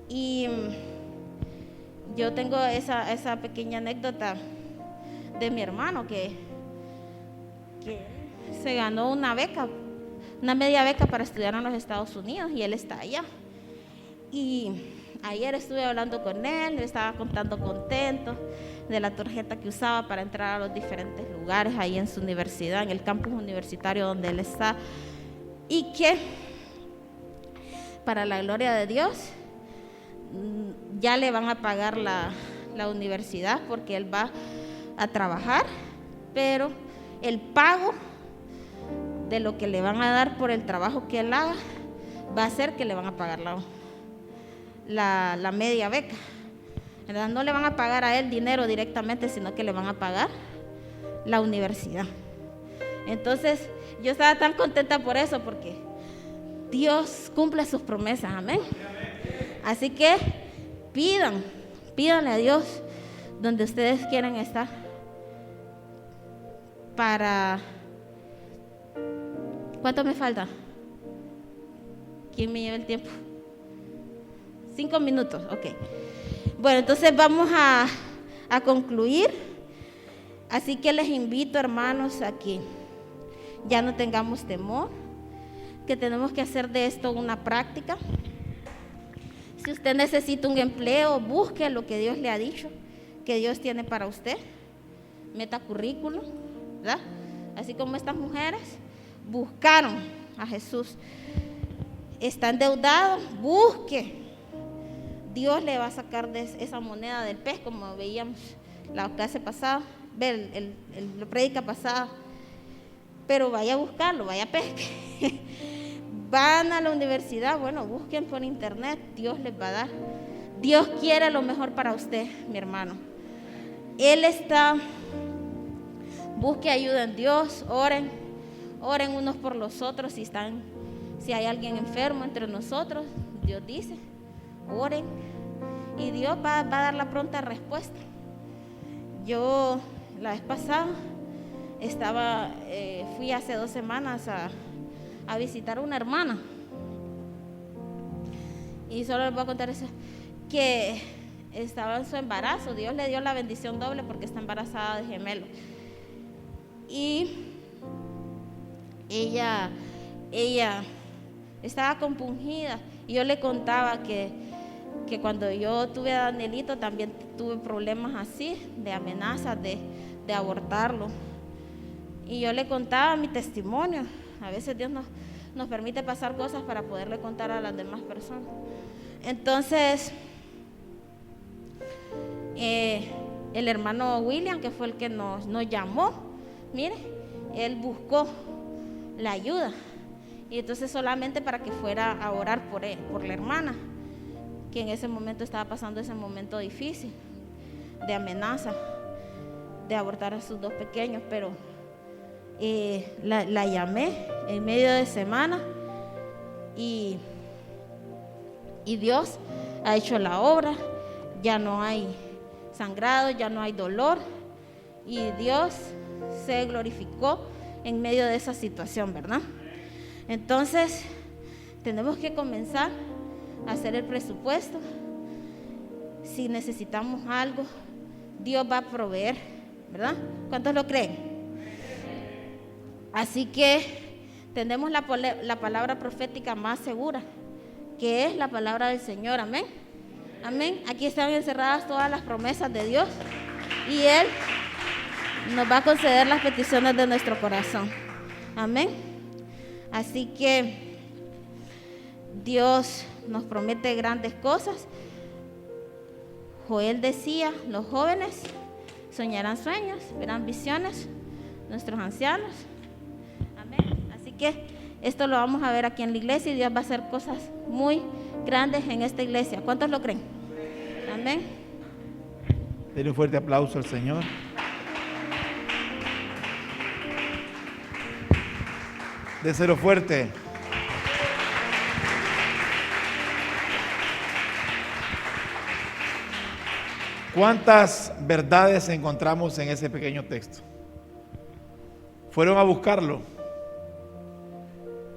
Y yo tengo esa pequeña anécdota de mi hermano que se ganó una media beca para estudiar en los Estados Unidos, y él está allá. Y ayer estuve hablando con él, le estaba contando contento de la tarjeta que usaba para entrar a los diferentes lugares ahí en su universidad, en el campus universitario donde él está, y que para la gloria de Dios ya le van a pagar la universidad, porque él va a trabajar, pero el pago de lo que le van a dar por el trabajo que él haga va a ser que le van a pagar la media beca, ¿verdad? No le van a pagar a él dinero directamente, sino que le van a pagar la universidad. Entonces yo estaba tan contenta por eso, porque Dios cumple sus promesas. Amén. Así que pídanle a Dios donde ustedes quieran estar, para... ¿Cuánto me falta? ¿Quién me lleva el tiempo? 5 minutos, ok. Bueno, entonces vamos a concluir. Así que les invito, hermanos, a que ya no tengamos temor, que tenemos que hacer de esto una práctica. Si usted necesita un empleo, busque lo que Dios le ha dicho que Dios tiene para usted. Meta currículum, ¿verdad? Así como estas mujeres buscaron a Jesús. Está endeudado, busque. Dios le va a sacar de esa moneda del pez, como veíamos la clase pasada, la prédica pasada. Pero vaya a buscarlo, vaya a pesque. Van a la universidad, bueno, busquen por internet, Dios les va a dar. Dios quiere lo mejor para usted, mi hermano. Busque ayuda en Dios, oren unos por los otros. Si hay alguien enfermo entre nosotros, Dios dice, oren, y Dios va a dar la pronta respuesta. Yo la vez pasada fui hace 2 semanas a visitar a una hermana. Y solo les voy a contar eso, que estaba en su embarazo. Dios le dio la bendición doble porque está embarazada de gemelo. Y ella estaba compungida. Y yo le contaba que cuando yo tuve a Danielito también tuve problemas así, de amenazas de abortarlo. Y yo le contaba mi testimonio. A veces Dios nos permite pasar cosas para poderle contar a las demás personas. Entonces, el hermano William, que fue el que nos llamó, mire, él buscó la ayuda. Y entonces solamente para que fuera a orar por la hermana, que en ese momento estaba pasando ese momento difícil, de amenaza, de abortar a sus 2 pequeños. Pero la llamé en medio de semana y Dios ha hecho la obra. Ya no hay sangrado, ya no hay dolor, y Dios se glorificó en medio de esa situación, ¿verdad? Entonces tenemos que comenzar a hacer el presupuesto. Si necesitamos algo, Dios va a proveer, ¿verdad? ¿Cuántos lo creen? Así que tenemos la palabra profética más segura, que es la palabra del Señor. Amén. Amén. Aquí están encerradas todas las promesas de Dios, y Él nos va a conceder las peticiones de nuestro corazón. Amén. Así que Dios nos promete grandes cosas. Joel decía: los jóvenes soñarán sueños, verán visiones, nuestros ancianos. Amén. Así que esto lo vamos a ver aquí en la iglesia, y Dios va a hacer cosas muy grandes en esta iglesia. ¿Cuántos lo creen? Amén. Denle un fuerte aplauso al Señor. Déselo fuerte. ¿Cuántas verdades encontramos en ese pequeño texto? Fueron a buscarlo,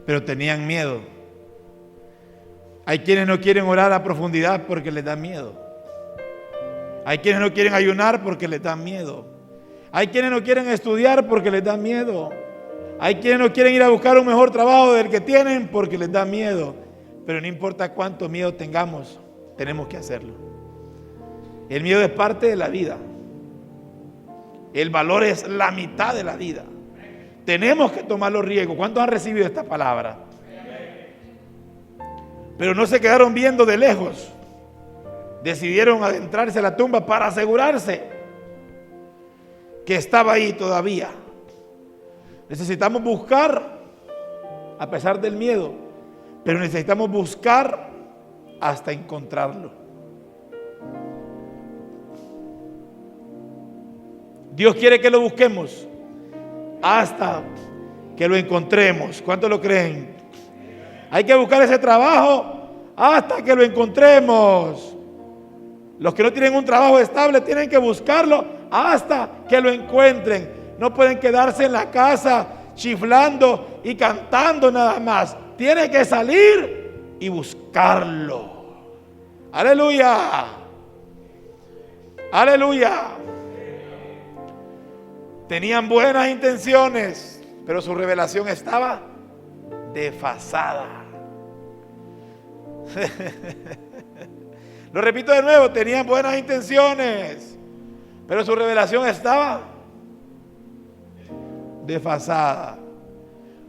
pero tenían miedo. Hay quienes no quieren orar a profundidad porque les da miedo. Hay quienes no quieren ayunar porque les da miedo. Hay quienes no quieren estudiar porque les da miedo. Hay quienes no quieren ir a buscar un mejor trabajo del que tienen porque les da miedo. Pero no importa cuánto miedo tengamos, tenemos que hacerlo. El miedo es parte de la vida. El valor es la mitad de la vida. Tenemos que tomar los riesgos. ¿Cuántos han recibido esta palabra? Pero no se quedaron viendo de lejos. Decidieron adentrarse a la tumba para asegurarse que estaba ahí todavía. Necesitamos buscar a pesar del miedo, pero necesitamos buscar hasta encontrarlo. Dios quiere que lo busquemos hasta que lo encontremos. ¿Cuántos lo creen? Hay que buscar ese trabajo hasta que lo encontremos. Los que no tienen un trabajo estable tienen que buscarlo hasta que lo encuentren. No pueden quedarse en la casa chiflando y cantando nada más. Tienen que salir y buscarlo. Aleluya. Aleluya. Tenían buenas intenciones, pero su revelación estaba desfasada. Lo repito de nuevo, tenían buenas intenciones, pero su revelación estaba desfasada.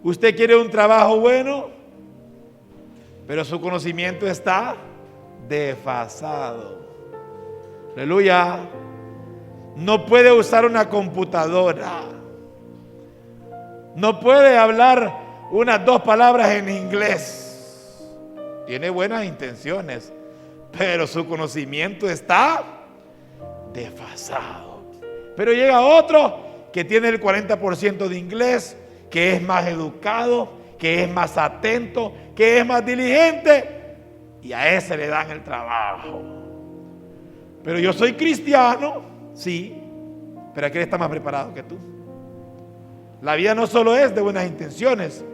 Usted quiere un trabajo bueno, pero su conocimiento está desfasado. Aleluya. No puede usar una computadora. No puede hablar unas 2 palabras en inglés. Tiene buenas intenciones, pero su conocimiento está desfasado. Pero llega otro que tiene el 40% de inglés, que es más educado, que es más atento, que es más diligente, y a ese le dan el trabajo. Pero yo soy cristiano, sí, pero aquel está más preparado que tú. La vida no solo es de buenas intenciones,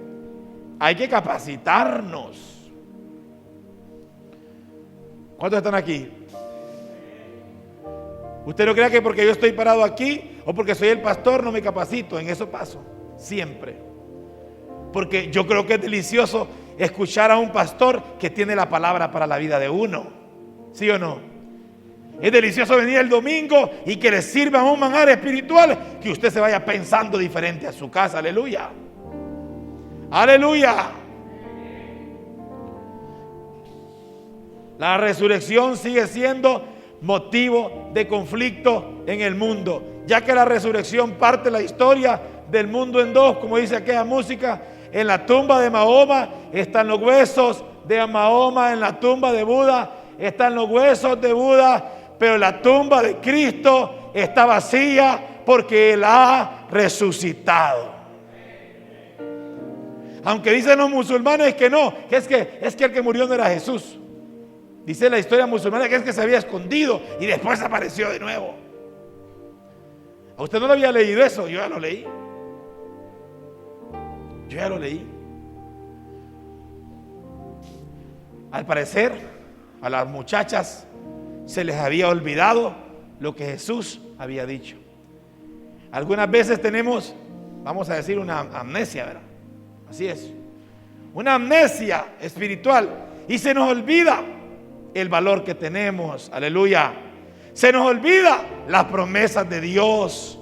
hay que capacitarnos. ¿Cuántos están aquí? Usted no crea que porque yo estoy parado aquí o porque soy el pastor no me capacito. En eso paso, siempre. Porque yo creo que es delicioso escuchar a un pastor que tiene la palabra para la vida de uno. ¿Sí o no? Es delicioso venir el domingo y que le sirvan un manjar espiritual, que usted se vaya pensando diferente a su casa. Aleluya. Aleluya. La resurrección sigue siendo motivo de conflicto en el mundo, ya que la resurrección parte la historia del mundo en dos, como dice aquella música. En la tumba de Mahoma están los huesos de Mahoma, en la tumba de Buda están los huesos de Buda, pero la tumba de Cristo está vacía porque Él ha resucitado. Aunque dicen los musulmanes que no, que es que el que murió no era Jesús. Dice la historia musulmana que es que se había escondido y después apareció de nuevo. ¿A usted no lo había leído eso? Yo ya lo leí. Yo ya lo leí. Al parecer, a las muchachas se les había olvidado lo que Jesús había dicho. Algunas veces tenemos, vamos a decir, una amnesia, ¿verdad? Así es. Una amnesia espiritual. Y se nos olvida el valor que tenemos. Aleluya. Se nos olvida las promesas de Dios.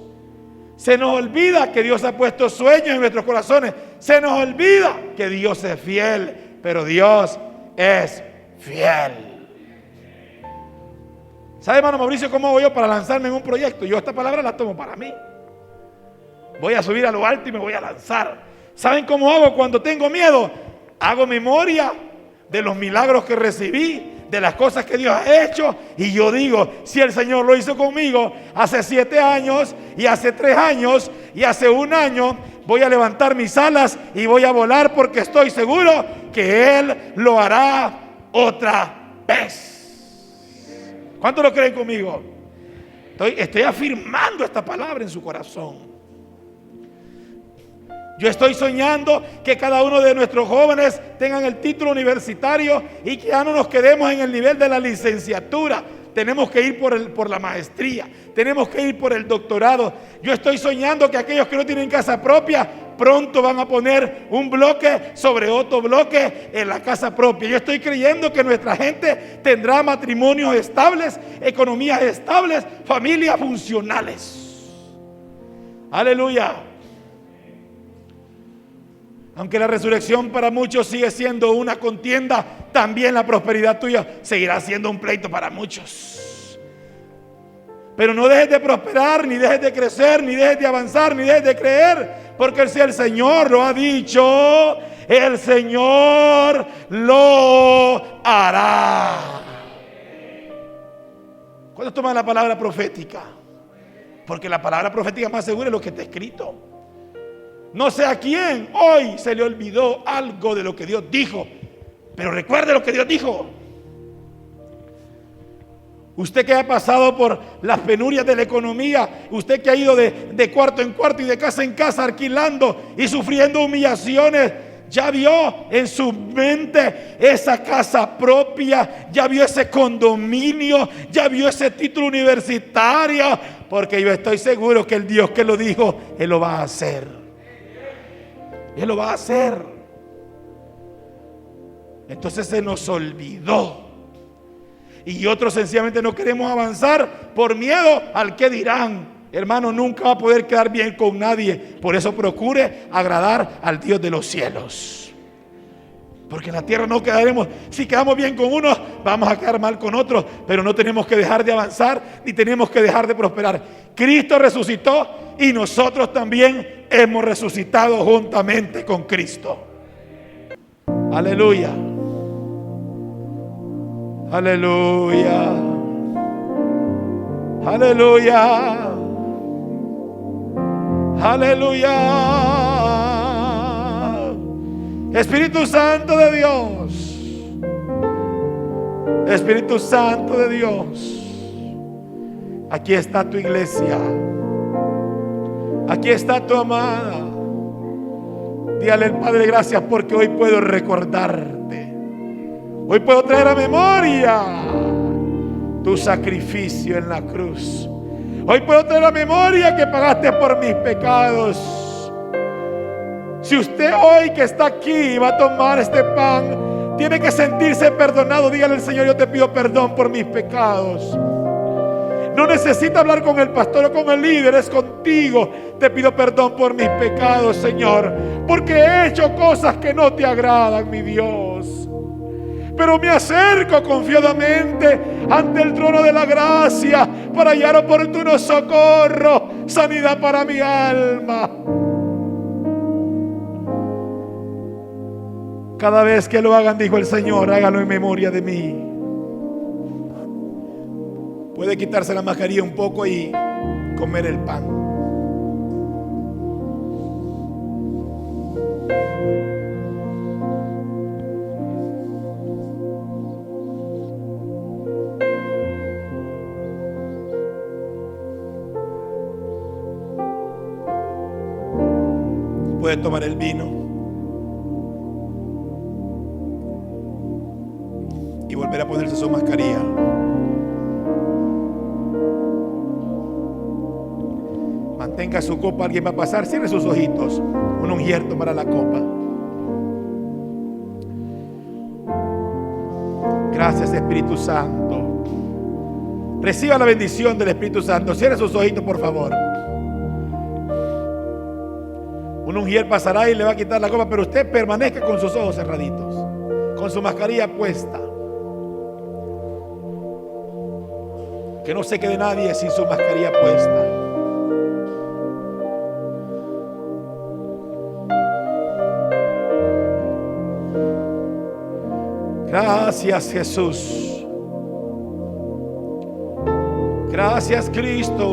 Se nos olvida que Dios ha puesto sueños en nuestros corazones. Se nos olvida que Dios es fiel. Pero Dios es fiel. ¿Sabe, hermano Mauricio, cómo hago yo para lanzarme en un proyecto? Yo esta palabra la tomo para mí. Voy a subir a lo alto y me voy a lanzar. ¿Saben cómo hago cuando tengo miedo? Hago memoria de los milagros que recibí, de las cosas que Dios ha hecho, y yo digo, si el Señor lo hizo conmigo hace 7 años, y hace 3 años, y hace 1 año, voy a levantar mis alas y voy a volar, porque estoy seguro que Él lo hará otra vez. ¿Cuántos lo creen conmigo? Estoy afirmando esta palabra en su corazón. Yo estoy soñando que cada uno de nuestros jóvenes tengan el título universitario y que ya no nos quedemos en el nivel de la licenciatura. Tenemos que ir por la maestría, tenemos que ir por el doctorado. Yo estoy soñando que aquellos que no tienen casa propia pronto van a poner un bloque sobre otro bloque en la casa propia. Yo estoy creyendo que nuestra gente tendrá matrimonios estables, economías estables, familias funcionales. Aleluya. Aunque la resurrección para muchos sigue siendo una contienda, también la prosperidad tuya seguirá siendo un pleito para muchos. Pero no dejes de prosperar, ni dejes de crecer, ni dejes de avanzar, ni dejes de creer, porque si el Señor lo ha dicho, el Señor lo hará. ¿Cuándo toman la palabra profética? Porque la palabra profética más segura es lo que está escrito. No sé a quién hoy se le olvidó algo de lo que Dios dijo, pero recuerde lo que Dios dijo. Usted que ha pasado por las penurias de la economía, usted que ha ido de cuarto en cuarto y de casa en casa alquilando y sufriendo humillaciones, ya vio en su mente esa casa propia, ya vio ese condominio, ya vio ese título universitario, porque yo estoy seguro que el Dios que lo dijo, Él lo va a hacer. Él lo va a hacer. Entonces se nos olvidó. Y otros sencillamente no queremos avanzar por miedo al que dirán. Hermano, nunca va a poder quedar bien con nadie. Por eso procure agradar al Dios de los cielos. Porque en la tierra no quedaremos. Si quedamos bien con unos, vamos a quedar mal con otros. Pero no tenemos que dejar de avanzar, ni tenemos que dejar de prosperar. Cristo resucitó y nosotros también hemos resucitado juntamente con Cristo. Aleluya. Aleluya. Aleluya. Aleluya. Espíritu Santo de Dios. Espíritu Santo de Dios. Aquí está tu iglesia. Aquí está tu amada. Dígale al Padre, gracias porque hoy puedo recordarte. Hoy puedo traer a memoria tu sacrificio en la cruz. Hoy puedo traer a memoria que pagaste por mis pecados. Si usted hoy que está aquí va a tomar este pan, tiene que sentirse perdonado. Dígale al Señor, yo te pido perdón por mis pecados. No necesita hablar con el pastor o con el líder, es contigo. Te pido perdón por mis pecados, Señor, porque he hecho cosas que no te agradan, mi Dios. Pero me acerco confiadamente ante el trono de la gracia para hallar oportuno socorro, sanidad para mi alma. Cada vez que lo hagan, dijo el Señor, hágalo en memoria de mí. Puede quitarse la mascarilla un poco y comer el pan. Puede tomar el vino y volver a ponerse su mascarilla. Mantenga su copa, alguien va a pasar, cierre sus ojitos. Un ungüento para la copa. Gracias, Espíritu Santo. Reciba la bendición del Espíritu Santo. Cierre sus ojitos, por favor. Un ungier pasará y le va a quitar la copa, pero usted permanezca con sus ojos cerraditos, con su mascarilla puesta. Que no se quede nadie sin su mascarilla puesta. Gracias, Jesús. Gracias, Cristo.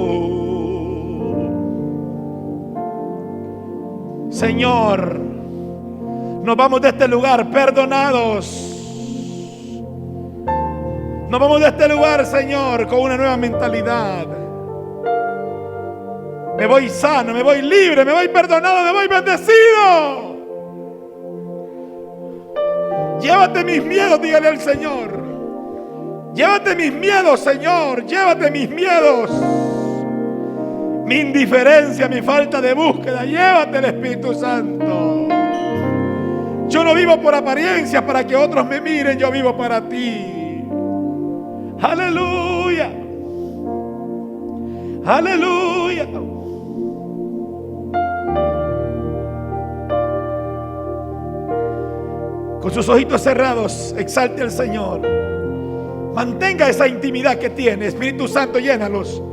Señor, nos vamos de este lugar perdonados. Nos vamos de este lugar, Señor, con una nueva mentalidad. Me voy sano, me voy libre, me voy perdonado, me voy bendecido. Llévate mis miedos, dígale al Señor. Llévate mis miedos, Señor. Llévate mis miedos. Mi indiferencia, mi falta de búsqueda. Llévate el Espíritu Santo. Yo no vivo por apariencia para que otros me miren. Yo vivo para ti. Aleluya. Aleluya. Con sus ojitos cerrados, exalte al Señor. Mantenga esa intimidad que tiene. Espíritu Santo, llénalos.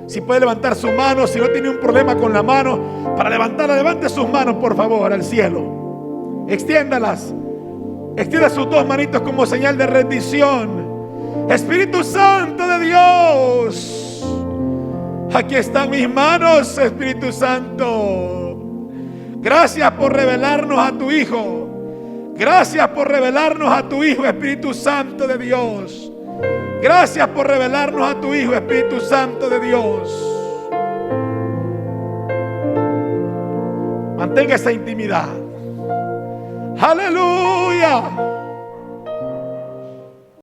Si puede levantar su mano, si no tiene un problema con la mano, para levantarla, levante sus manos, por favor, al cielo. Extiéndalas. Extienda sus dos manitos como señal de rendición. Espíritu Santo de Dios, aquí están mis manos, Espíritu Santo. Gracias por revelarnos a tu Hijo. Gracias por revelarnos a tu Hijo, Espíritu Santo de Dios. Gracias por revelarnos a tu Hijo, Espíritu Santo de Dios. Mantenga esa intimidad. Aleluya.